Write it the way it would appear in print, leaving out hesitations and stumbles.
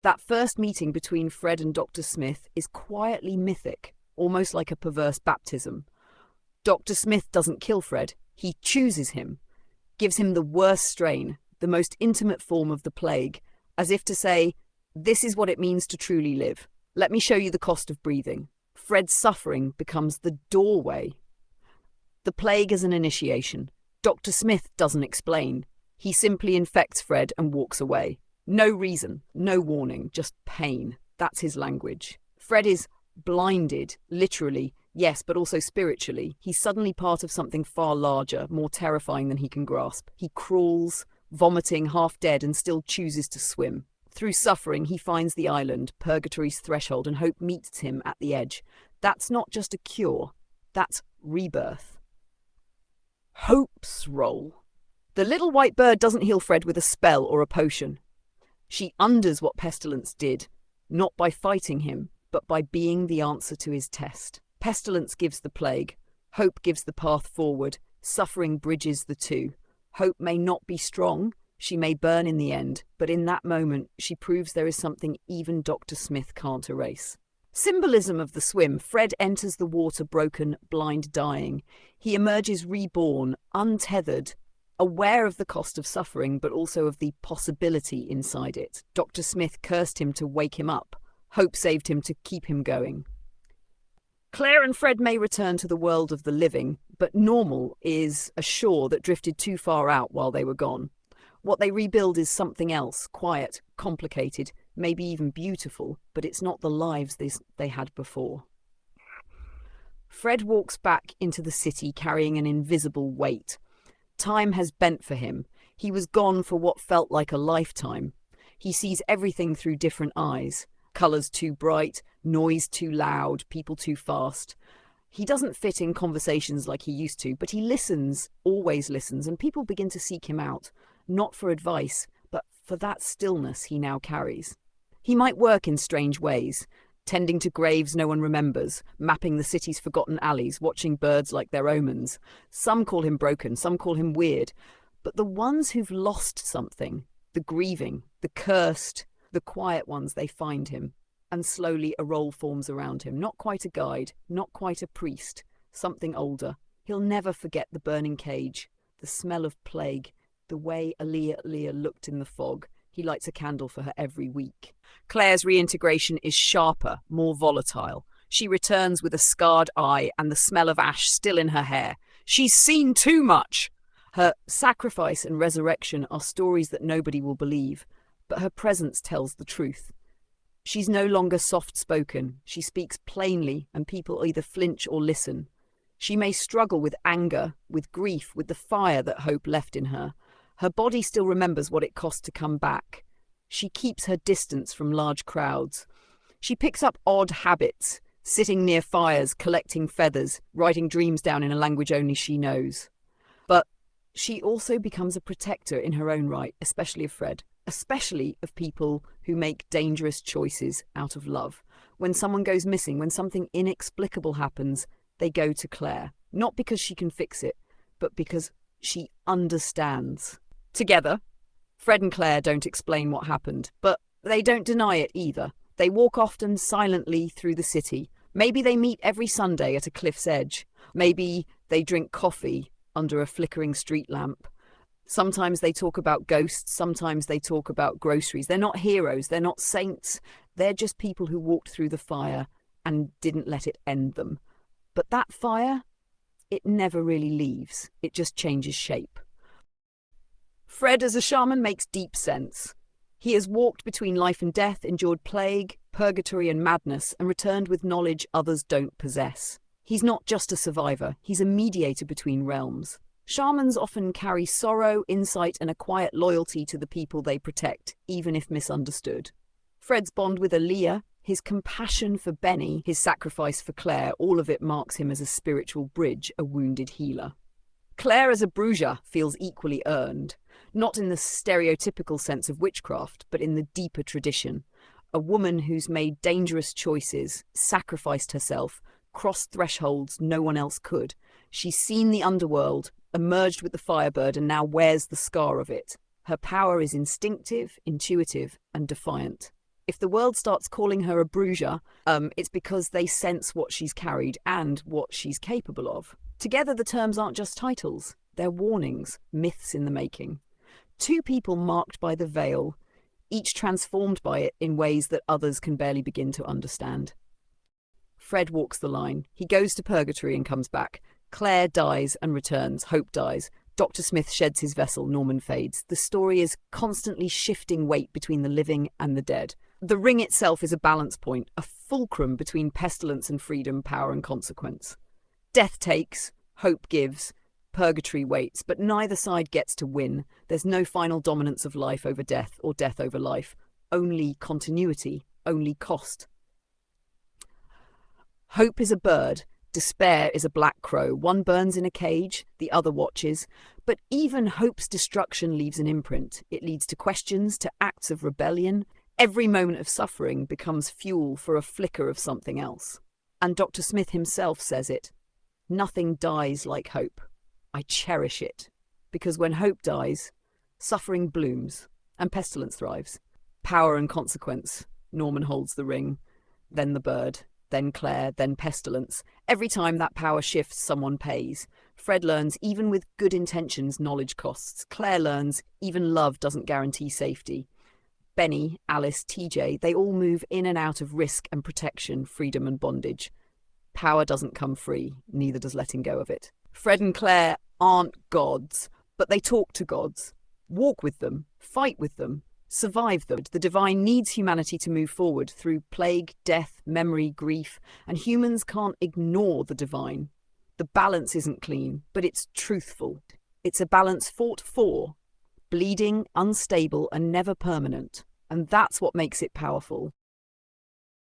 That first meeting between Fred and Dr. Smith is quietly mythic, almost like a perverse baptism. Dr. Smith doesn't kill Fred, he chooses him, gives him the worst strain, the most intimate form of the plague, as if to say, this is what it means to truly live. Let me show you the cost of breathing. Fred's suffering becomes the doorway. The plague is an initiation. Dr. Smith doesn't explain. He simply infects Fred and walks away. No reason, no warning, just pain. That's his language. Fred is blinded, literally, yes, but also spiritually. He's suddenly part of something far larger, more terrifying than he can grasp. He crawls, vomiting, half dead, and still chooses to swim. Through suffering, he finds the island, purgatory's threshold, and hope meets him at the edge. That's not just a cure, that's rebirth. Hope's role. The little white bird doesn't heal Fred with a spell or a potion. She undoes what pestilence did, not by fighting him, but by being the answer to his test. Pestilence gives the plague, hope gives the path forward, suffering bridges the two. Hope may not be strong, she may burn in the end, but in that moment she proves there is something even Dr. Smith can't erase. Symbolism of the swim. Fred enters the water broken, blind, dying. He emerges reborn, untethered, aware of the cost of suffering, but also of the possibility inside it. Dr. Smith cursed him to wake him up. Hope saved him to keep him going. Claire and Fred may return to the world of the living, but normal is a shore that drifted too far out while they were gone. What they rebuild is something else, quiet, complicated, maybe even beautiful, but it's not the lives they had before. Fred walks back into the city carrying an invisible weight. Time has bent for him. He was gone for what felt like a lifetime. He sees everything through different eyes. Colours too bright, noise too loud, people too fast. He doesn't fit in conversations like he used to, but he listens, always listens, and people begin to seek him out, not for advice, but for that stillness he now carries. He might work in strange ways, tending to graves no one remembers, mapping the city's forgotten alleys, watching birds like their omens. Some call him broken, some call him weird, but the ones who've lost something, the grieving, the cursed, the quiet ones, they find him, and slowly a role forms around him. Not quite a guide, not quite a priest, something older. He'll never forget the burning cage, the smell of plague, the way Aaliyah looked in the fog. He lights a candle for her every week. Claire's reintegration is sharper, more volatile. She returns with a scarred eye and the smell of ash still in her hair. She's seen too much. Her sacrifice and resurrection are stories that nobody will believe, but her presence tells the truth. She's no longer soft-spoken. She speaks plainly, and people either flinch or listen. She may struggle with anger, with grief, with the fire that hope left in her. Her body still remembers what it cost to come back. She keeps her distance from large crowds. She picks up odd habits, sitting near fires, collecting feathers, writing dreams down in a language only she knows. But she also becomes a protector in her own right, especially of Fred, especially of people who make dangerous choices out of love. When someone goes missing, when something inexplicable happens, they go to Claire, not because she can fix it, but because she understands. Together, Fred and Claire don't explain what happened, but they don't deny it either. They walk often silently through the city. Maybe they meet every Sunday at a cliff's edge. Maybe they drink coffee under a flickering street lamp. Sometimes they talk about ghosts, sometimes they talk about groceries. They're not heroes, they're not saints. They're just people who walked through the fire and didn't let it end them. But that fire, it never really leaves. It just changes shape. Fred as a shaman makes deep sense. He has walked between life and death, endured plague, purgatory and madness, and returned with knowledge others don't possess. He's not just a survivor, he's a mediator between realms. Shamans often carry sorrow, insight, and a quiet loyalty to the people they protect, even if misunderstood. Fred's bond with Aaliyah, his compassion for Benny, his sacrifice for Claire, all of it marks him as a spiritual bridge, a wounded healer. Claire as a bruja feels equally earned, not in the stereotypical sense of witchcraft, but in the deeper tradition. A woman who's made dangerous choices, sacrificed herself, crossed thresholds no one else could. She's seen the underworld, emerged with the Firebird, and now wears the scar of it. Her power is instinctive, intuitive, and defiant. If the world starts calling her a bruiser, it's because they sense what she's carried and what she's capable of. Together, the terms aren't just titles, they're warnings, myths in the making. Two people marked by the veil, each transformed by it in ways that others can barely begin to understand. Fred walks the line. He goes to purgatory and comes back. Claire dies and returns. Hope dies. Dr. Smith sheds his vessel. Norman fades. The story is constantly shifting weight between the living and the dead. The ring itself is a balance point, a fulcrum between pestilence and freedom, power and consequence. Death takes, hope gives, purgatory waits, but neither side gets to win. There's no final dominance of life over death or death over life. Only continuity, only cost. Hope is a bird. Despair is a black crow. One burns in a cage, the other watches. But even hope's destruction leaves an imprint. It leads to questions, to acts of rebellion. Every moment of suffering becomes fuel for a flicker of something else. And Dr. Smith himself says it. Nothing dies like hope. I cherish it. Because when hope dies, suffering blooms and pestilence thrives. Power and consequence. Norman holds the ring, then the bird. Then Claire, then pestilence. Every time that power shifts, someone pays. Fred learns even with good intentions, knowledge costs. Claire learns even love doesn't guarantee safety. Benny, Alice, TJ, they all move in and out of risk and protection, freedom and bondage. Power doesn't come free, neither does letting go of it. Fred and Claire aren't gods, but they talk to gods. Walk with them, fight with them. Survive them. The divine needs humanity to move forward through plague, death, memory, grief, and humans can't ignore the divine. The balance isn't clean, but it's truthful. It's a balance fought for, bleeding, unstable, and never permanent. And that's what makes it powerful.